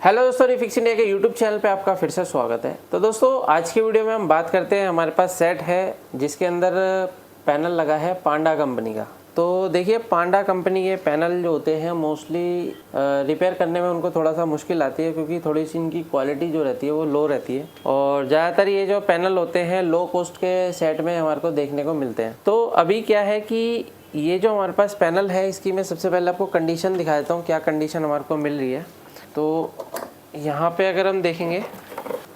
Hello दोस्तों, refix India के YouTube channel पे आपका फिर से स्वागत है। तो दोस्तों, आज की वीडियो में हम बात करते हैं, हमारे पास सेट है जिसके अंदर पैनल लगा है पांडा कंपनी का। तो देखिए, पांडा कंपनी के पैनल जो होते हैं मोस्टली रिपेयर करने में उनको थोड़ा सा मुश्किल आती है, क्योंकि थोड़ी सी इनकी क्वालिटी जो रहती है वो लो रहती है। और ज़्यादातर ये जो पैनल होते हैं लो कॉस्ट के सेट में हमारे को देखने को मिलते हैं। तो अभी क्या है कि ये जो हमारे पास पैनल है, इसकी मैं सबसे पहले आपको कंडीशन दिखा देता हूँ, क्या कंडीशन हमारे को मिल रही है। तो यहाँ पे अगर हम देखेंगे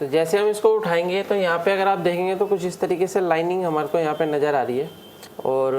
तो जैसे हम इसको उठाएंगे तो यहाँ पे अगर आप देखेंगे तो कुछ इस तरीके से लाइनिंग हमारे को यहाँ पे नज़र आ रही है। और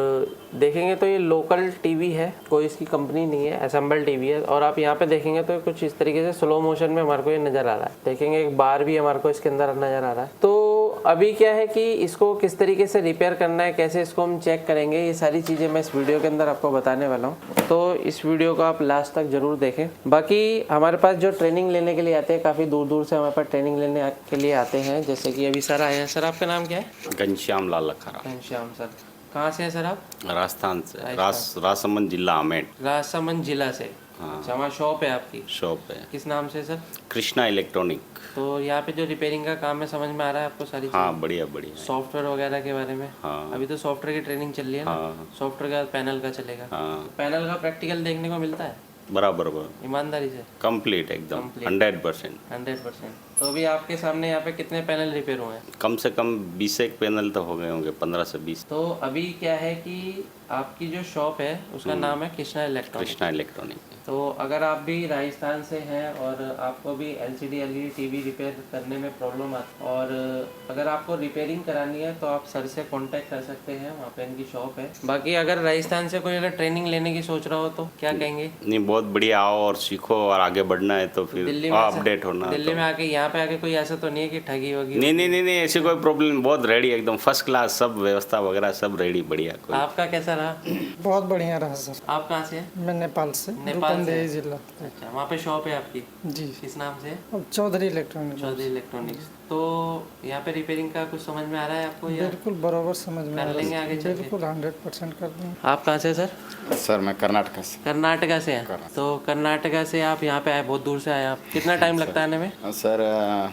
देखेंगे तो ये लोकल टीवी है, कोई इसकी कंपनी नहीं है, असेंबल टीवी है। और आप यहाँ पे देखेंगे तो कुछ इस तरीके से स्लो मोशन में हमारे को ये नज़र आ रहा है। देखेंगे एक बार भी हमारे को इसके अंदर नज़र आ रहा है। तो अभी क्या है कि इसको किस तरीके से रिपेयर करना है, कैसे इसको हम चेक करेंगे, ये सारी चीज़ें मैं इस वीडियो के अंदर आपको बताने वाला हूँ। तो इस वीडियो को आप लास्ट तक ज़रूर देखें। बाकी हमारे पास जो ट्रेनिंग लेने के लिए आते हैं, काफ़ी दूर दूर से हमारे पास ट्रेनिंग लेने के लिए आते हैं। जैसे कि अभी सर आए हैं। सर, आपका नाम क्या है? घनश्याम लाल लखारा। घनश्याम सर, कहाँ से हैं सर आप? राजस्थान से, राजसमंद जिला अमेठ। राजसमंद जिला से। हाँ। अच्छा, वहाँ शॉप है आपकी? शॉप है। किस नाम से सर? कृष्णा इलेक्ट्रॉनिक। तो यहाँ पे जो रिपेयरिंग का काम है, समझ में आ रहा है आपको सारी चीज़? हाँ, बढ़िया बढ़िया। सॉफ्टवेयर वगैरह के बारे में? हाँ। अभी तो सॉफ्टवेयर की ट्रेनिंग चल रही है ना? हाँ। सॉफ्टवेयर के बाद पैनल का चलेगा। हाँ, पैनल का प्रैक्टिकल देखने को मिलता है बराबर ईमानदारी से? कंप्लीट एकदम 100%। 100%। तो अभी आपके सामने यहाँ पे कितने पैनल रिपेयर हुए हैं? कम से कम 20 एक पैनल तो हो गए होंगे, 15 से 20। तो अभी क्या है कि आपकी जो शॉप है उसका नाम है कृष्णा इलेक्ट्रॉनिक। कृष्णा इलेक्ट्रॉनिक। तो अगर आप भी राजस्थान से हैं और आपको भी LCD LED टीवी रिपेयर करने में प्रॉब्लम आती है, और अगर आपको रिपेयरिंग करानी है तो आप सर से कांटेक्ट कर सकते हैं, वहाँ पे इनकी शॉप है। बाकी अगर राजस्थान से कोई अगर ट्रेनिंग लेने की सोच रहा हो तो क्या कहेंगे? नहीं, बहुत बढ़िया, आओ और सीखो, और आगे बढ़ना है तो फिर दिल्ली में अपडेट होना। दिल्ली में आके यहाँ पे आके कोई ऐसा तो नहीं है कि ठगी वगी? नहीं नहीं नहीं नहीं, ऐसी कोई प्रॉब्लम, बहुत रेडी एकदम फर्स्ट क्लास, सब व्यवस्था वगैरह सब रेडी, बढ़िया। कोई आपका कैसा रहा? बहुत बढ़िया रहा सर। आप कहाँ से हैं? मैं नेपाल से, नेपाल से? जिला। अच्छा, वहाँ पे शॉप है आपकी? जी। किस नाम से? अब चौधरी इलेक्ट्रॉनिक। चौधरी इलेक्ट्रॉनिक्स। तो यहाँ पे रिपेयरिंग का कुछ समझ में आ रहा है आपको? या बिल्कुल बराबर समझ में आ कर रहा लेंगे है। आगे चल के? बिल्कुल 100% कर देंगे। आप कहाँ से सर? सर, मैं कर्नाटक से। कर्नाटका से हैं? तो कर्नाटका से आप यहाँ पे आए, बहुत दूर से आए आप। कितना टाइम लगता है आने में? सर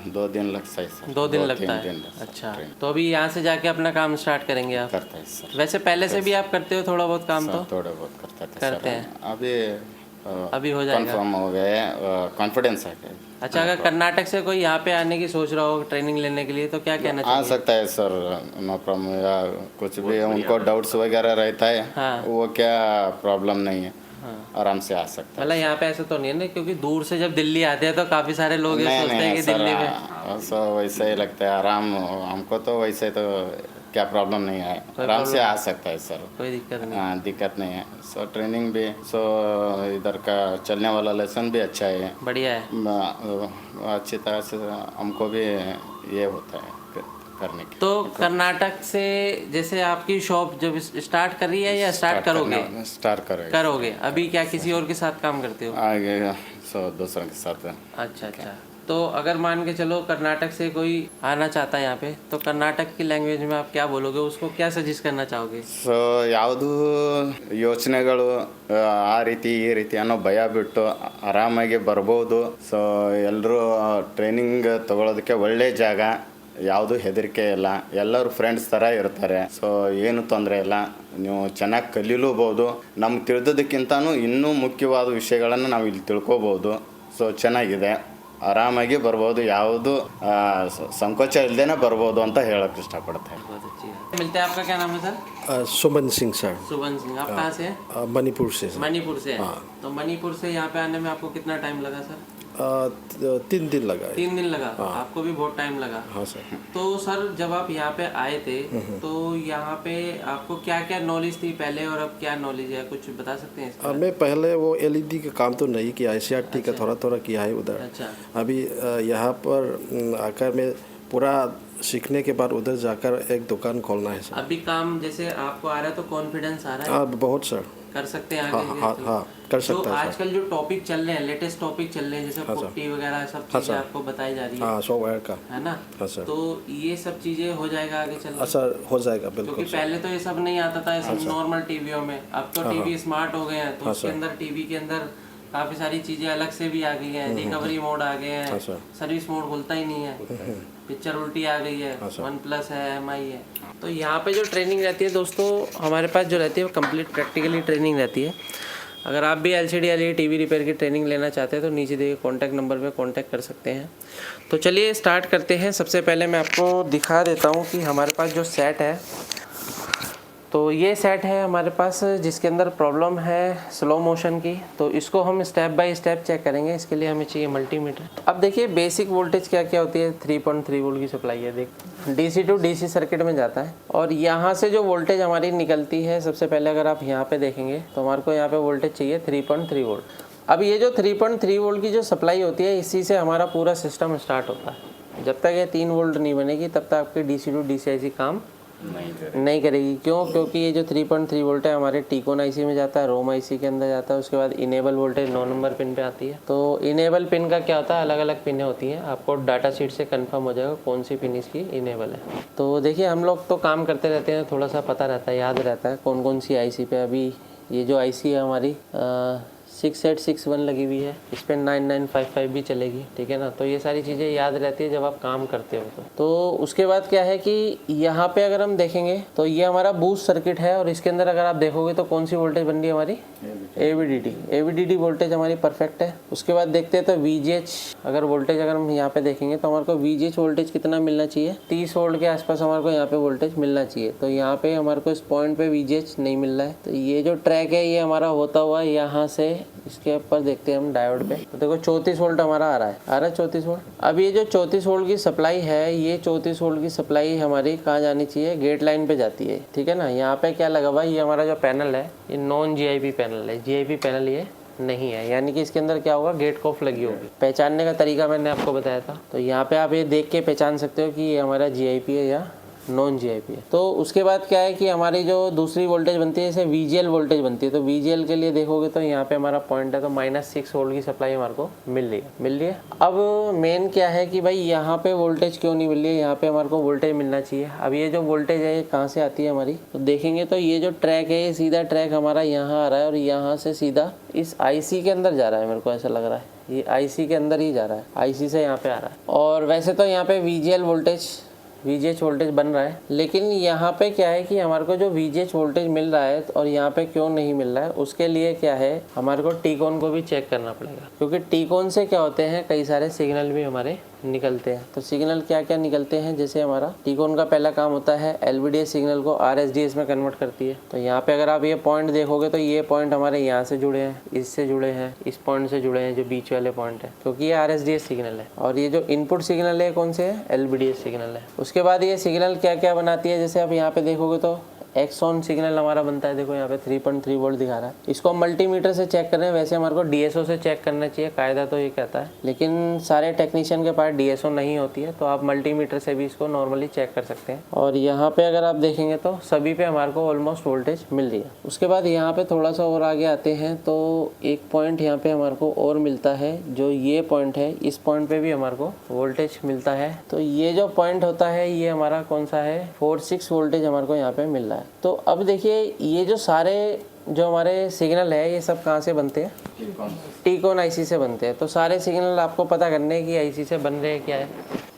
2 दिन लगता है सर। 2 दिन लगता है? अच्छा, तो अभी यहाँ से जाके अपना काम स्टार्ट करेंगे आप? करता है सर। वैसे पहले से भी आप करते हो थोड़ा बहुत काम? तो थोड़ा बहुत करते हैं। अभी हो जाएगा, कंफर्म हो गए, कॉन्फिडेंस है। अच्छा, अगर कर्नाटक से कोई यहाँ पे आने की सोच रहा हो ट्रेनिंग लेने के लिए तो क्या कहना आ चाहिए? सकता है सर, नो प्रॉब्लम। या कुछ भी उनको डाउट्स वगैरह रहता है, हाँ। वो क्या प्रॉब्लम नहीं है, हाँ। आराम से आ सकता है। मतलब यहाँ पे ऐसा तो नहीं है ना, क्योंकि दूर से जब दिल्ली आते हैं तो काफ़ी सारे लोग ये सोचते हैं कि दिल्ली में सर वैसे ही लगता है आराम, हमको तो वैसे तो क्या प्रॉब्लम नहीं है, आराम से आ सकता है सर, कोई दिक्कत नहीं। हाँ, दिक्कत नहीं है। सो ट्रेनिंग भी, सो इधर का चलने वाला लेसन भी अच्छा है, बढ़िया है। अच्छी तरह से हमको भी ये होता है करने की। तो कर्नाटक से जैसे आपकी शॉप जब स्टार्ट कर रही है या स्टार्ट करोगे? स्टार्ट करोगे। अभी क्या किसी और के साथ काम करते हो? आगे सो दूसरों के साथ। अच्छा अच्छा। तो अगर मान के चलो कर्नाटक से कोई आना चाहता है यहाँ पे, तो कर्नाटक की लैंग्वेज में आप क्या बोलोगे, उसको क्या सजेस्ट करना चाहोगे? ಸೊ ಯಾವುದು ಯೋಚನೆಗಳು ಆ ರೀತಿ ಈ ರೀತಿ ಅನ್ನೋ ಭಯ ಬಿಟ್ಟು ಆರಾಮಾಗಿ ಬರ್ಬೋದು. ಸೊ ಎಲ್ಲರೂ ಟ್ರೈನಿಂಗ್ ತಗೊಳ್ಳೋದಕ್ಕೆ ಒಳ್ಳೆ ಜಾಗ, ಯಾವುದು ಹೆದರಿಕೆ ಇಲ್ಲ, ಎಲ್ಲರೂ ಫ್ರೆಂಡ್ಸ್ ಥರ ಇರ್ತಾರೆ. ಸೊ ಏನು ತೊಂದರೆ ಇಲ್ಲ, ನೀವು ಚೆನ್ನಾಗಿ ಕಲೀಲೂಬೋದು. ನಮ್ಗೆ ತಿಳಿದೋದಕ್ಕಿಂತನೂ ಇನ್ನೂ ಮುಖ್ಯವಾದ ವಿಷಯಗಳನ್ನು ನಾವು ಇಲ್ಲಿ ತಿಳ್ಕೊಬೋದು. ಸೊ ಚೆನ್ನಾಗಿದೆ, ಆರಾಮಾಗಿ ಬರ್ಬೋದು, ಯಾವುದು ಸಂಕೋಚ ಇಲ್ಲದೇನೆ ಬರ್ಬೋದು ಅಂತ ಹೇಳಕ್ಕೆ ಇಷ್ಟಪಡ್ತೇನೆ. मिलते हैं। आपका क्या नाम है सर? सुमन सिंह सर। सुमन सिंह। आप कहाँ से हैं? मणिपुर से सर। मणिपुर से हैं। तो मणिपुर से यहाँ पे आने में आपको कितना टाइम लगा सर? 3 दिन लगा है। 3 दिन लगा? आपको भी बहुत टाइम लगा? हाँ सर। तो सर जब आप यहाँ पे आए थे तो यहाँ पे आपको क्या क्या नॉलेज थी पहले और अब क्या नॉलेज है, कुछ बता सकते हैं इसके? मैं पहले वो LED का काम तो नहीं किया, CRT का थोड़ा थोड़ा किया है उधर। अच्छा। अभी यहाँ पर आकर मैं पूरा सीखने के बाद उधर जाकर एक दुकान खोलना है सर। अभी काम जैसे आपको आ रहा है तो कॉन्फिडेंस आ रहा है? हाँ, बहुत सर। कर सकते हैं हाँ आगे? हाँ हाँ, कर सकता तो है सर। आजकल जो टॉपिक चल रहे हैं, लेटेस्ट टॉपिक चल रहे हैं, जैसे हाँ सर। पुट्टी वगैरह सब हाँ चीजें सर। आपको बताई जा रही है, हाँ, सॉफ्टवेयर का। है ना? हाँ सर। तो ये सब चीजें हो जाएगा आगे चल के? सर हो जाएगा क्योंकि बिल्कुल सर। पहले तो ये सब नहीं आता था, ये सब नॉर्मल टीवियों में। अब तो टीवी स्मार्ट हो गए हैं, तो हाँ उसके सर। अंदर टीवी के अंदर काफ़ी सारी चीज़ें अलग से भी आ गई हैं, रिकवरी मोड आ गए हैं, अच्छा। सर्विस मोड खुलता ही नहीं है, पिक्चर उल्टी आ गई है, OnePlus है, MI है। तो यहाँ पे जो ट्रेनिंग रहती है दोस्तों हमारे पास जो रहती है वो कंप्लीट प्रैक्टिकली ट्रेनिंग रहती है। अगर आप भी LCD LED TV रिपेयर की ट्रेनिंग लेना चाहते हैं तो नीचे दिए कॉन्टैक्ट नंबर पे कॉन्टैक्ट कर सकते हैं। तो चलिए स्टार्ट करते हैं। सबसे पहले मैं आपको दिखा देता हूँ कि हमारे पास जो सेट है, तो ये सेट है हमारे पास जिसके अंदर प्रॉब्लम है स्लो मोशन की। तो इसको हम स्टेप बाय स्टेप चेक करेंगे। इसके लिए हमें चाहिए मल्टीमीटर। अब देखिए बेसिक वोल्टेज क्या क्या होती है। 3.3 वोल्ट की सप्लाई है, देख DC टू DC सर्किट में जाता है और यहाँ से जो वोल्टेज हमारी निकलती है, सबसे पहले अगर आप यहाँ पे देखेंगे तो हमारे को यहाँ पे वोल्टेज चाहिए 3.3 वोल्ट। अब ये जो 3.3 वोल्ट की जो सप्लाई होती है, इसी से हमारा पूरा सिस्टम स्टार्ट होता है। जब तक ये 3 वोल्ट नहीं बनेगी तब तक आपकी DC टू DC IC काम नहीं करेगी। क्यों? क्योंकि ये जो 3.3 वोल्ट है हमारे टीकॉन IC में जाता है, रोम IC के अंदर जाता है। उसके बाद इनेबल वोल्टेज 9 नंबर पिन पे आती है। तो इनेबल पिन का क्या होता है, अलग अलग पिनें होती हैं। आपको डाटा शीट से कंफर्म हो जाएगा कौन सी पिन इसकी इनेबल है। तो देखिए हम लोग तो काम करते रहते हैं, थोड़ा सा पता रहता है, याद रहता है कौन कौन सी IC पे। अभी ये जो IC है हमारी 6861 लगी हुई है, इस पर 9955 भी चलेगी, ठीक है ना। तो ये सारी चीज़ें याद रहती है जब आप काम करते हो। तो उसके बाद क्या है कि यहाँ पे अगर हम देखेंगे तो ये हमारा बूस्ट सर्किट है और इसके अंदर अगर आप देखोगे तो कौन सी वोल्टेज बन रही है हमारी, AVDD वोल्टेज हमारी परफेक्ट है। उसके बाद देखते हैं तो VGH, अगर वोल्टेज अगर हम यहाँ पे देखेंगे तो हमारे को VGH वोल्टेज कितना मिलना चाहिए, 30 वोल्ट के आसपास हमारे को यहाँ पे वोल्टेज मिलना चाहिए। तो यहाँ पे हमारे को इस पॉइंट पे VGH नहीं मिल रहा है। तो ये जो ट्रैक है ये हमारा होता हुआ यहाँ से इसके ऊपर देखते हैं हम डायोड पे, तो देखो 34 वोल्ट हमारा आ रहा है 34 वोल्ट। अब ये जो 34 वोल्ट की सप्लाई है, ये 34 वोल्ट की सप्लाई हमारी कहाँ जानी चाहिए, गेट लाइन पे जाती है, ठीक है ना। यहाँ पे क्या लगा हुआ है, ये हमारा जो पैनल है ये नॉन GIP पैनल है, GIP पैनल ये नहीं है, यानी कि इसके अंदर क्या होगा, गेट कॉफ लगी होगी। पहचानने का तरीका मैंने आपको बताया था। तो यहाँ पे आप ये देख के पहचान सकते हो कि ये हमारा GIP है या नॉन GIP है। तो उसके बाद क्या है कि हमारी जो दूसरी वोल्टेज बनती है जैसे VGL वोल्टेज बनती है। तो VGL के लिए देखोगे तो यहाँ पे हमारा पॉइंट है, तो -6 वोल्ट की सप्लाई हमारे को मिल रही है। अब मेन क्या है कि भाई यहाँ पे वोल्टेज क्यों नहीं मिल रही है, यहाँ पे हमारे को वोल्टेज मिलना चाहिए। अब ये जो वोल्टेज है ये कहाँ से आती है हमारी, तो देखेंगे तो ये जो ट्रैक है ये सीधा ट्रैक हमारा यहाँ आ रहा है और यहाँ से सीधा इस IC के अंदर जा रहा है। मेरे को ऐसा लग रहा है ये IC के अंदर ही जा रहा है, IC से यहाँ पे आ रहा है। और वैसे तो यहाँ पे VGH वोल्टेज बन रहा है, लेकिन यहाँ पे क्या है कि हमारे को जो VGH वोल्टेज मिल रहा है और यहाँ पे क्यों नहीं मिल रहा है, उसके लिए क्या है हमारे को टीकॉन को भी चेक करना पड़ेगा। क्योंकि टीकॉन से क्या होते हैं, कई सारे सिग्नल भी हमारे निकलते हैं। तो सिग्नल क्या क्या निकलते हैं, जैसे हमारा टीकॉन का पहला काम होता है LVDS सिग्नल को RSDS में कन्वर्ट करती है। तो यहाँ पे अगर आप ये पॉइंट देखोगे तो ये पॉइंट हमारे यहाँ से जुड़े हैं, इससे जुड़े हैं, इस पॉइंट से जुड़े हैं, जो बीच वाले पॉइंट है, क्योंकि ये RSDS सिग्नल है। और ये जो इनपुट सिग्नल है कौन से है, LVDS सिग्नल है। उसके बाद ये सिग्नल क्या क्या बनाती है, जैसे आप यहाँ पे देखोगे तो एक्सॉन सिग्नल हमारा बनता है। देखो यहाँ पे 3.3 वोल्ट दिखा रहा है। इसको हम मल्टीमीटर से चेक कर रहे हैं, वैसे हमारे को DSO से चेक करना चाहिए, कायदा तो ये कहता है। लेकिन सारे टेक्नीशियन के पास DSO नहीं होती है, तो आप मल्टीमीटर से भी इसको नॉर्मली चेक कर सकते हैं। और यहाँ पे अगर आप देखेंगे तो सभी पे हमारे को ऑलमोस्ट वोल्टेज मिल रही है। उसके बाद यहाँ पे थोड़ा सा और आगे आते हैं तो एक पॉइंट यहाँ पे हमारे को और मिलता है, जो ये पॉइंट है, इस पॉइंट पे भी हमारे को वोल्टेज मिलता है। तो ये जो पॉइंट होता है ये हमारा कौन सा है, 4.6 वोल्टेज हमारे को यहाँ पे मिल रहा है। तो अब देखिए ये जो सारे जो हमारे सिग्नल है ये सब कहाँ से बनते हैं, टीकॉन IC से बनते हैं। तो सारे सिग्नल आपको पता करने हैं कि IC से बन रहे हैं क्या है।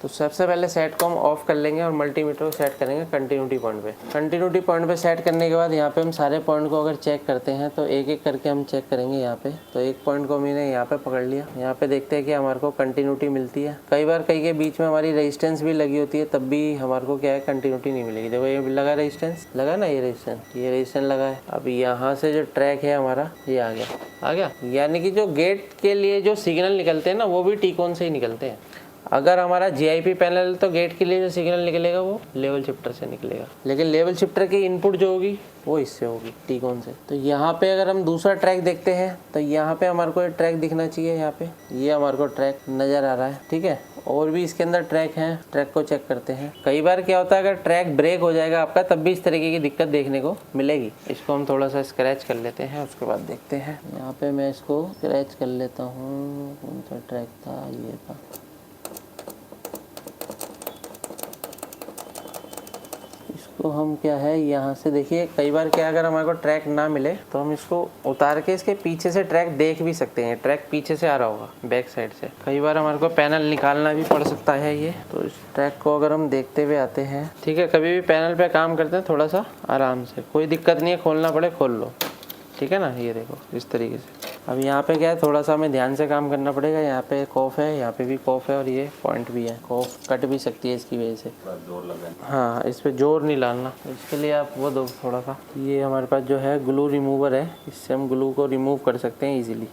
तो सबसे पहले सेट को हम ऑफ कर लेंगे और मल्टीमीटर को सेट करेंगे कंटिन्यूटी पॉइंट पे। कंटिन्यूटी पॉइंट पे सेट करने के बाद यहाँ पे हम सारे पॉइंट को अगर चेक करते हैं तो एक एक करके हम चेक करेंगे यहाँ पे। तो एक पॉइंट को मैंने यहाँ पे पकड़ लिया, यहाँ पे देखते हैं कि हमारे को कंटिन्यूटी मिलती है। कई बार कई के बीच में हमारी रेजिस्टेंस भी लगी होती है, तब भी हमारे को क्या है, कंटिन्यूटी नहीं मिलेगी। देखो ये लगा रेजिस्टेंस, लगा ना, ये रेजिस्टेंस लगा है। अब यहाँ से जो ट्रैक है हमारा ये आ गया, यानी कि जो गेट के लिए जो सिग्नल निकलते हैं ना वो भी टीकॉन से ही निकलते हैं। अगर हमारा GIP पैनल तो गेट के लिए जो सिग्नल निकलेगा वो लेवल शिफ्टर से निकलेगा, लेकिन लेवल शिफ्टर की इनपुट जो होगी वो इससे होगी, टीकॉन से। तो यहाँ पे अगर हम दूसरा ट्रैक देखते हैं तो यहाँ पे हमारे को ट्रैक दिखना चाहिए। यहाँ पे ये हमारे को ट्रैक नज़र आ रहा है, ठीक है। और भी इसके अंदर ट्रैक हैं, ट्रैक को चेक करते हैं। कई बार क्या होता है, अगर ट्रैक ब्रेक हो जाएगा आपका तब भी इस तरीके की दिक्कत देखने को मिलेगी। इसको हम थोड़ा सा स्क्रैच कर लेते हैं, उसके बाद देखते हैं। यहाँ पे मैं इसको स्क्रैच कर लेता हूँ, कौन सा ट्रैक था, ये था। इसको हम क्या है यहाँ से देखिए, कई बार क्या अगर हमारे को ट्रैक ना मिले तो हम इसको उतार के इसके पीछे से ट्रैक देख भी सकते हैं। ट्रैक पीछे से आ रहा होगा बैक साइड से। कई बार हमारे को पैनल निकालना भी पड़ सकता है ये, तो इस ट्रैक को अगर हम देखते हुए आते हैं, ठीक है। कभी भी पैनल पे काम करते हैं थोड़ा सा आराम से, कोई दिक्कत नहीं है, खोलना पड़े खोल लो, ठीक है ना। ये देखो इस तरीके से। अब यहाँ पे क्या है, थोड़ा सा हमें ध्यान से काम करना पड़ेगा। यहाँ पे कॉफ है, यहाँ पे भी कॉफ है और ये पॉइंट भी है। कॉफ कट भी सकती है इसकी वजह से, जोर लगा। हाँ, इस पे जोर नहीं डालना, इसके लिए आप वो दो थोड़ा सा। ये हमारे पास जो है ग्लू रिमूवर है, इससे हम ग्लू को रिमूव कर सकते हैं ईजिली।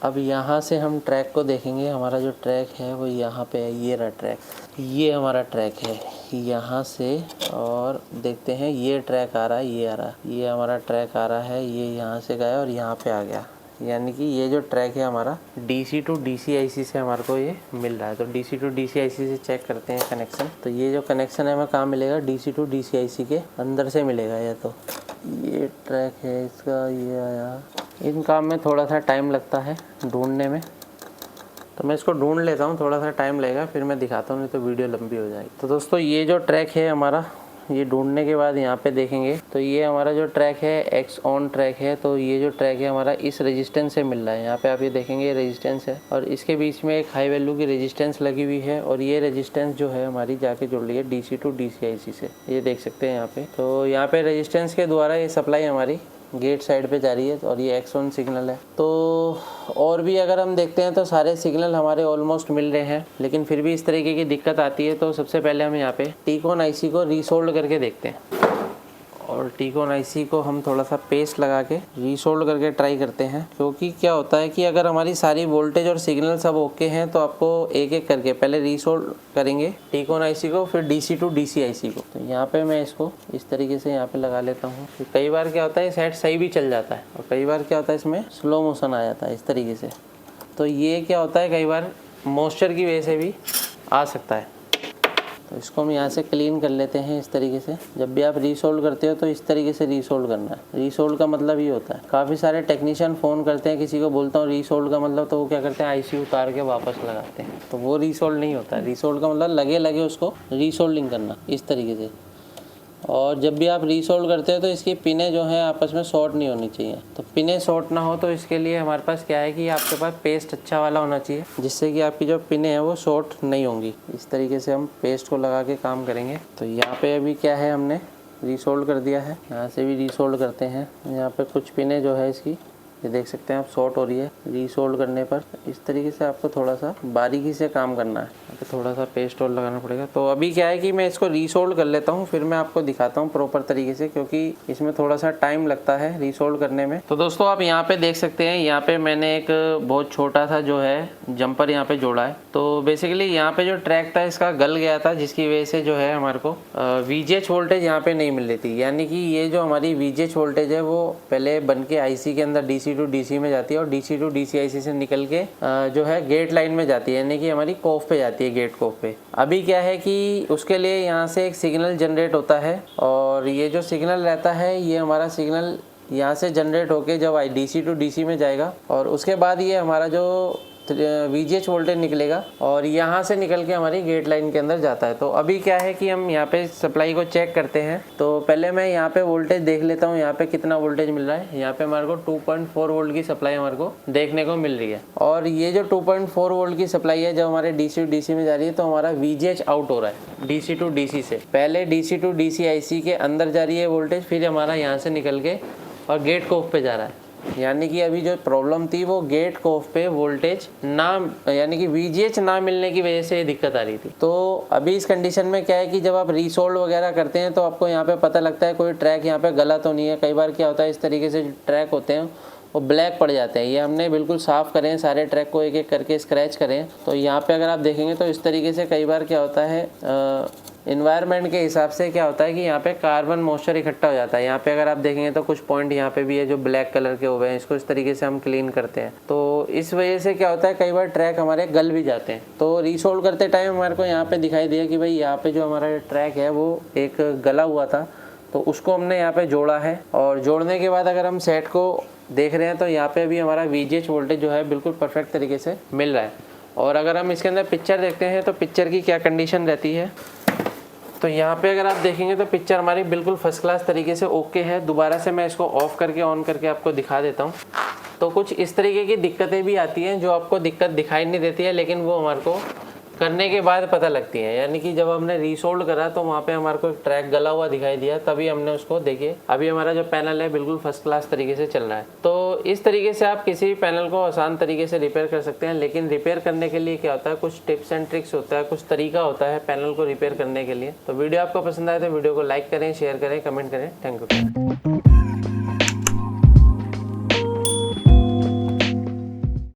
अब यहाँ से हम ट्रैक को देखेंगे। हमारा जो ट्रैक है वो यहाँ पे है, ये रहा ट्रैक, ये हमारा ट्रैक है यहाँ से। और देखते हैं ये ट्रैक आ रहा है, ये आ रहा है, ये हमारा ट्रैक आ रहा है, ये यहाँ से गया और यहाँ पे आ गया। यानी कि ये जो ट्रैक है हमारा DC टू DCIC से हमारे को ये मिल रहा है। तो DC टू DCIC से चेक करते हैं कनेक्शन। तो ये जो कनेक्शन है हमें कहाँ मिलेगा, DC टू DCIC के अंदर से मिलेगा। ये तो ये ट्रैक है इसका, ये आया। इन काम में थोड़ा सा टाइम लगता है ढूंढने में, तो मैं इसको ढूंढ लेता हूँ, थोड़ा सा टाइम लगेगा, फिर मैं दिखाता हूँ, नहीं तो वीडियो लंबी हो जाएगी। तो दोस्तों ये जो ट्रैक है हमारा, ये ढूंढने के बाद यहाँ पे देखेंगे तो ये हमारा जो ट्रैक है एक्स ऑन ट्रैक है। तो ये जो ट्रैक है हमारा इस रेजिस्टेंस से मिल रहा है। यहाँ पे आप ये देखेंगे रेजिस्टेंस है और इसके बीच में एक हाई वैल्यू की रेजिस्टेंस लगी हुई है और ये रेजिस्टेंस जो है हमारी जाके जुड़ रही है DC टू DCIC से। ये देख सकते हैं यहाँ पे। तो यहाँ पे रेजिस्टेंस के द्वारा ये सप्लाई हमारी गेट साइड पे जा रही है और ये X1 सिग्नल है। तो और भी अगर हम देखते हैं तो सारे सिग्नल हमारे ऑलमोस्ट मिल रहे हैं, लेकिन फिर भी इस तरीके की दिक्कत आती है। तो सबसे पहले हम यहाँ पे टीकॉन IC को रीसोल्ड करके देखते हैं और टीकॉन IC को हम थोड़ा सा पेस्ट लगा के रीसोल्ड करके ट्राई करते हैं। क्योंकि क्या होता है कि अगर हमारी सारी वोल्टेज और सिग्नल सब ओके हैं तो आपको एक एक करके पहले रीसोल्ड करेंगे टीकॉन IC को, फिर DC टू DCIC को। तो यहाँ पे मैं इसको इस तरीके से यहाँ पे लगा लेता हूँ। तो कई बार क्या होता है सेट सही भी चल जाता है और कई बार क्या होता है इसमें स्लो मोशन आ जाता है इस तरीके से। तो ये क्या होता है कई बार मॉइस्चर की वजह से भी आ सकता है। तो इसको हम यहाँ से क्लीन कर लेते हैं इस तरीके से। जब भी आप रीसोल्ड करते हो तो इस तरीके से रीसोल्ड करना है। रीसोल्ड का मतलब ये होता है, काफ़ी सारे टेक्नीशियन फ़ोन करते हैं, किसी को बोलता हूँ रीसोल्ड का मतलब, तो वो क्या करते हैं IC उतार के वापस लगाते हैं। तो वो रीसोल्ड नहीं होता है। रीसोल्ड का मतलब लगे लगे उसको रीसोल्डिंग करना इस तरीके से। और जब भी आप रीसोल्ड करते हो तो इसकी पिनें जो हैं आपस में शॉर्ट नहीं होनी चाहिए। तो पिनें शॉर्ट ना हो तो इसके लिए हमारे पास क्या है कि आपके पास पेस्ट अच्छा वाला होना चाहिए, जिससे कि आपकी जो पिनें हैं वो शॉर्ट नहीं होंगी। इस तरीके से हम पेस्ट को लगा के काम करेंगे। तो यहाँ पे अभी क्या है, हमने रीसोल्ड कर दिया है। यहाँ से भी रीसोल्ड करते हैं। यहाँ पे कुछ पिनें जो है इसकी, ये देख सकते हैं आप, शॉर्ट हो रही है। रीसोल्ड करने पर इस तरीके से आपको थोड़ा सा बारीकी से काम करना है, तो थोड़ा सा पेस्ट और लगाना पड़ेगा। तो अभी क्या है कि मैं इसको रीसोल्ड कर लेता हूँ, फिर मैं आपको दिखाता हूँ प्रॉपर तरीके से, क्योंकि इसमें थोड़ा सा टाइम लगता है रीसोल्ड करने में। तो दोस्तों आप यहाँ पे देख सकते हैं, यहाँ पे मैंने एक बहुत छोटा सा जो है जंपर यहाँ पे जोड़ा है। तो बेसिकली यहाँ पे जो ट्रैक था इसका गल गया था, जिसकी वजह से जो है हमारे को VGH वोल्टेज यहाँ पे नहीं मिल रही थी। यानी कि ये जो हमारी VGH वोल्टेज है वो पहले बन के IC के अंदर DC टू DC में जाती है और DC टू DCIC से निकल के जो है गेट लाइन में जाती है, यानी कि हमारी कॉफ पे जाती है, गेट कॉफ पे। अभी क्या है कि उसके लिए यहाँ से एक सिग्नल जनरेट होता है और ये जो सिग्नल रहता है ये हमारा सिग्नल यहाँ से जनरेट होके जब DC टू DC में जाएगा और उसके बाद ये हमारा जो VGH वोल्टेज निकलेगा और यहाँ से निकल के हमारी गेट लाइन के अंदर जाता है। तो अभी क्या है कि हम यहाँ पे सप्लाई को चेक करते हैं। तो पहले मैं यहाँ पे वोल्टेज देख लेता हूँ, यहाँ पे कितना वोल्टेज मिल रहा है। यहाँ पे हमारे को 2.4 वोल्ट की सप्लाई हमारे को देखने को मिल रही है और ये जो 2.4 वोल्ट की सप्लाई है जब हमारे DC टू DC में जा रही है तो हमारा VGH आउट हो रहा है DC टू DC से। पहले DC टू DCIC के अंदर जा रही है वोल्टेज, फिर हमारा यहाँ से निकल के और गेट कोफ पे जा रहा है। यानी कि अभी जो प्रॉब्लम थी वो गेट कोफ पे वोल्टेज ना, यानी कि VGH ना मिलने की वजह से ये दिक्कत आ रही थी। तो अभी इस कंडीशन में क्या है कि जब आप रीसोल्ड वगैरह करते हैं तो आपको यहाँ पे पता लगता है कोई ट्रैक यहाँ पे गलत तो नहीं है। कई बार क्या होता है इस तरीके से ट्रैक होते हैं वो ब्लैक पड़ जाते हैं। ये हमने बिल्कुल साफ़ करें, सारे ट्रैक को एक एक करके स्क्रैच करें। तो यहाँ पे अगर आप देखेंगे तो इस तरीके से कई बार क्या होता है इन्वायरमेंट के हिसाब से क्या होता है कि यहाँ पे कार्बन मॉइस्चर इकट्ठा हो जाता है। यहाँ पे अगर आप देखेंगे तो कुछ पॉइंट यहाँ पे भी है जो ब्लैक कलर के हुए हैं, इसको इस तरीके से हम क्लीन करते हैं। तो इस वजह से क्या होता है कई बार ट्रैक हमारे गल भी जाते हैं। तो रीसोल्ड करते टाइम हमारे को यहाँ पे दिखाई दिया कि भाई यहाँ पे जो हमारा ट्रैक है वो एक गला हुआ था, तो उसको हमने यहाँ पे जोड़ा है। और जोड़ने के बाद अगर हम सेट को देख रहे हैं तो यहाँ पे अभी हमारा VGH वोल्टेज जो है बिल्कुल परफेक्ट तरीके से मिल रहा है। और अगर हम इसके अंदर पिक्चर देखते हैं तो पिक्चर की क्या कंडीशन रहती है, तो यहाँ पे अगर आप देखेंगे तो पिक्चर हमारी बिल्कुल फर्स्ट क्लास तरीके से ओके है। दोबारा से मैं इसको ऑफ करके ऑन करके आपको दिखा देता हूँ। तो कुछ इस तरीके की दिक्कतें भी आती हैं जो आपको दिक्कत दिखाई नहीं देती है, लेकिन वो हमारे को करने के बाद पता लगती है। यानी कि जब हमने रीसोल्ड करा तो वहाँ पे हमारे को एक ट्रैक गला हुआ दिखाई दिया, तभी हमने उसको देखिए अभी हमारा जो पैनल है बिल्कुल फर्स्ट क्लास तरीके से चल रहा है। तो इस तरीके से आप किसी भी पैनल को आसान तरीके से रिपेयर कर सकते हैं। लेकिन रिपेयर करने के लिए क्या होता है, कुछ टिप्स एंड ट्रिक्स होता है, कुछ तरीका होता है पैनल को रिपेयर करने के लिए। तो वीडियो आपको पसंद आए तो वीडियो को लाइक करें, शेयर करें, कमेंट करें। Thank you.